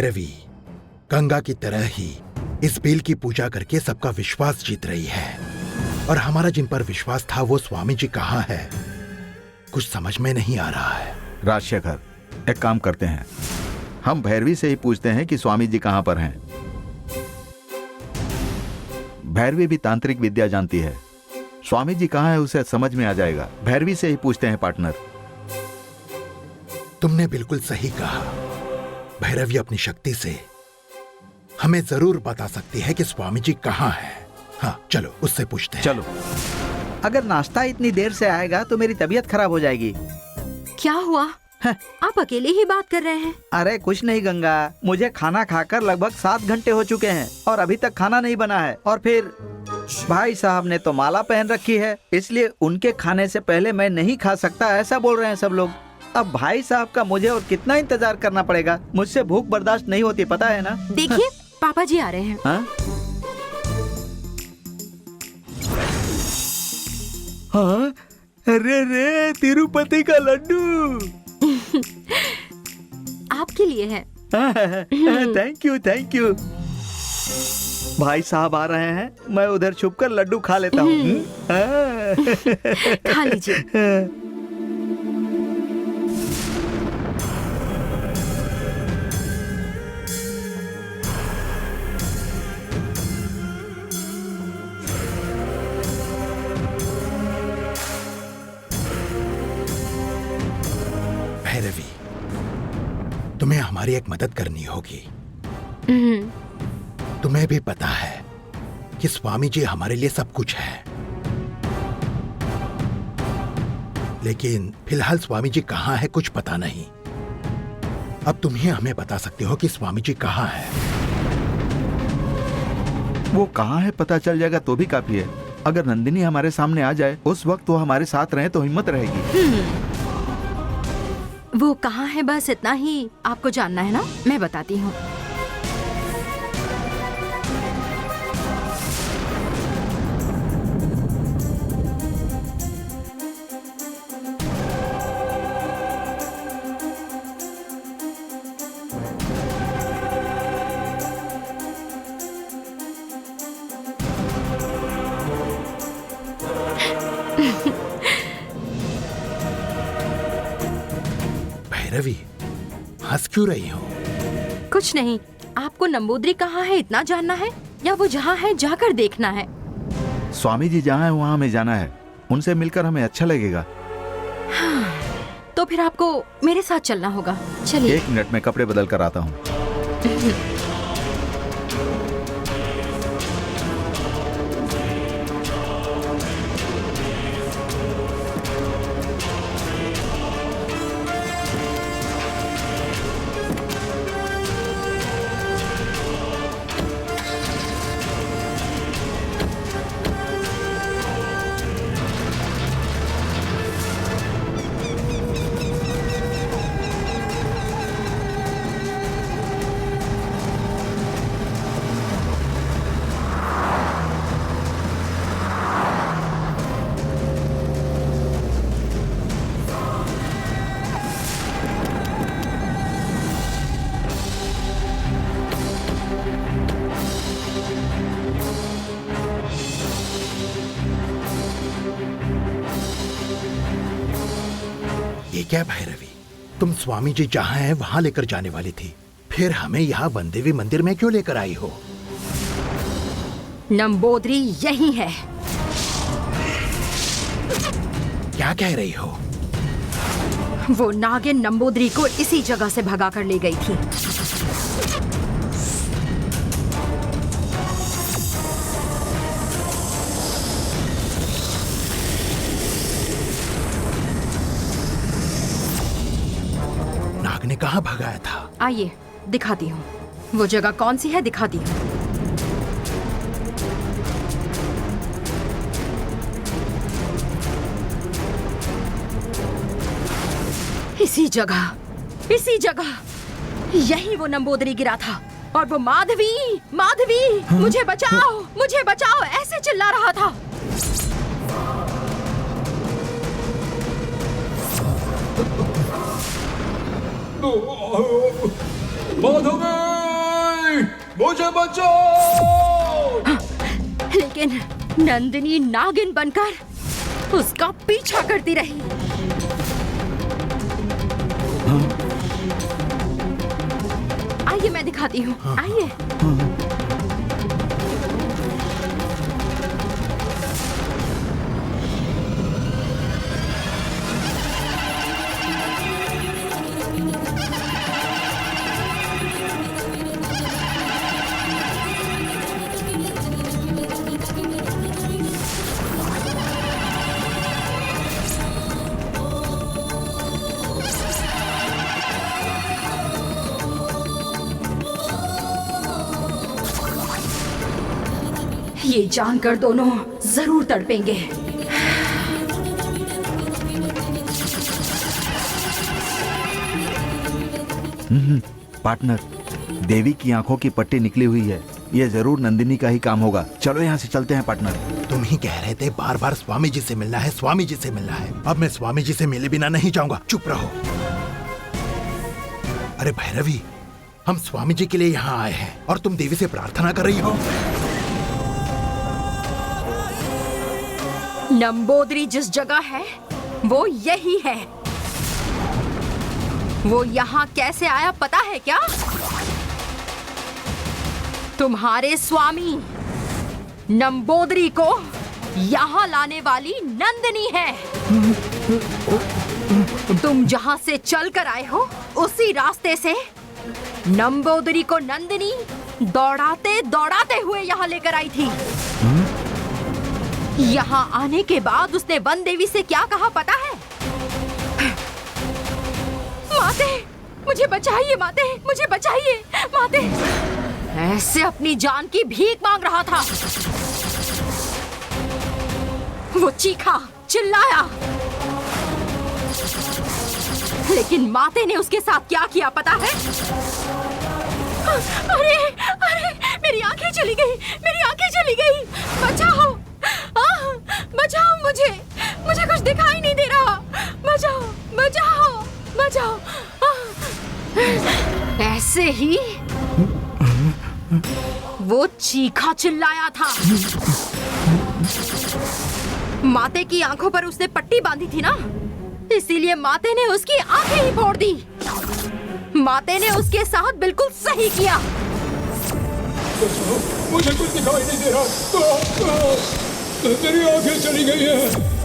रवि गंगा की तरह ही इस बेल की पूजा करके सबका विश्वास जीत रही है, और हमारा जिन पर विश्वास था वो स्वामी जी कहाँ है, कुछ समझ में नहीं आ रहा है। राजशेखर, एक काम करते हैं, हम भैरवी से ही पूछते हैं कि स्वामी जी कहाँ पर हैं। भैरवी भी तांत्रिक विद्या जानती है, स्वामी जी कहाँ है उसे समझ में आ जाएगा। भैरवी से ही पूछते हैं पार्टनर। तुमने बिल्कुल सही कहा। भैरवी अपनी शक्ति से हमें जरूर बता सकती है कि स्वामी जी कहाँ हैं। हाँ चलो उससे पूछते हैं। चलो। अगर नाश्ता इतनी देर से आएगा तो मेरी तबीयत खराब हो जाएगी। क्या हुआ? आप अकेले ही बात कर रहे हैं? अरे कुछ नहीं गंगा, मुझे खाना खाकर लगभग 7 घंटे हो चुके हैं और अभी तक खाना नहीं बना है। और फिर भाई साहब ने तो माला पहन रखी है, इसलिए उनके खाने से पहले मैं नहीं खा सकता, ऐसा बोल रहे हैं सब लोग। अब भाई साहब का मुझे और कितना इंतजार करना पड़ेगा? मुझसे भूख बर्दाश्त नहीं होती, पता है ना। देखिए पापा जी आ रहे हैं। हाँ? अरे रे, तिरुपति का लड्डू आपके लिए है। Thank you thank you. भाई साहब आ रहे हैं, मैं उधर छुपकर लड्डू खा लेता हूँ। खा लीजिए। भैरवी, तुम्हें हमारी एक मदद करनी होगी। तुम्हें भी पता है कि स्वामी जी हमारे लिए सब कुछ है, लेकिन फिलहाल स्वामी जी कहाँ है कुछ पता नहीं। अब तुम ही हमें बता सकते हो कि स्वामी जी कहाँ है। वो कहाँ है पता चल जाएगा तो भी काफी है। अगर नंदिनी हमारे सामने आ जाए उस वक्त वो हमारे साथ रहे तो हिम्मत रहेगी। वो कहाँ है बस इतना ही आपको जानना है ना? मैं बताती हूँ। भैरवी, हंस क्यों रही हो? कुछ नहीं। आपको नंबूदरी कहाँ है इतना जानना है, या वो जहाँ है जाकर देखना है? स्वामी जी जहाँ है वहाँ हमें जाना है, उनसे मिलकर हमें अच्छा लगेगा। तो फिर आपको मेरे साथ चलना होगा। चलिए। 1 मिनट में कपड़े बदल कर आता हूँ। ये क्या भैरवी, तुम स्वामी जी जहाँ हैं वहाँ लेकर जाने वाली थी, फिर हमें यहाँ वनदेवी मंदिर में क्यों लेकर आई हो? नंबूदरी यही है। क्या कह रही हो? वो नागिन नंबूदरी को इसी जगह से भगा कर ले गई थी। नाग ने कहाँ भगाया था? आइए दिखाती हूँ वो जगह कौन सी है, दिखाती हूँ। इसी जगह यही वो नंबूदरी गिरा था, और वो माधवी मुझे बचाओ ऐसे चिल्ला रहा था। माधवी! मुझे बचाओ। लेकिन नंदिनी नागिन बनकर उसका पीछा करती रही। आइए मैं दिखाती हूँ, आइए। ये जानकर दोनों जरूर तड़पेंगे। पार्टनर, देवी की आंखों की पट्टी निकली हुई है। ये जरूर नंदिनी का ही काम होगा। चलो यहाँ से चलते हैं पार्टनर। तुम ही कह रहे थे बार बार स्वामी जी से मिलना है, स्वामी जी से मिलना है। अब मैं स्वामी जी से मिले बिना नहीं जाऊंगा। चुप रहो। अरे भैरवी, हम स्वामी जी के लिए यहाँ आए हैं और तुम देवी से प्रार्थना कर रही हो। नंबोदरी जिस जगह है वो यही है। वो यहाँ कैसे आया पता है क्या? तुम्हारे स्वामी नंबोदरी को यहाँ लाने वाली नंदिनी है। तुम जहाँ से चल कर आए हो उसी रास्ते से नंबोदरी को नंदिनी दौड़ाते दौड़ाते हुए यहाँ लेकर आई थी। यहाँ आने के बाद उसने वन देवी से क्या कहा पता है? माते, मुझे बचाइए माते, मुझे बचाइए माते। ऐसे अपनी जान की भीख मांग रहा था। वो चीखा, चिल्लाया, लेकिन माते ने उसके साथ क्या किया पता है? अरे अरे, मेरी आंखें चली गई, मेरी आंखें चली गई। बचाओ, बचाओ मुझे, मुझे कुछ दिखाई नहीं दे रहा। बचाओ, बचाओ, बचाओ। ऐसे ही वो चीखा चिल्लाया था। माते की आंखों पर उसने पट्टी बांधी थी ना, इसीलिए माते ने उसकी आंखें ही फोड़ दी। माते ने उसके साथ बिल्कुल सही किया। मुझे कुछ दिखाई नहीं दे रहा। मेरी आंखें चली गई हैं।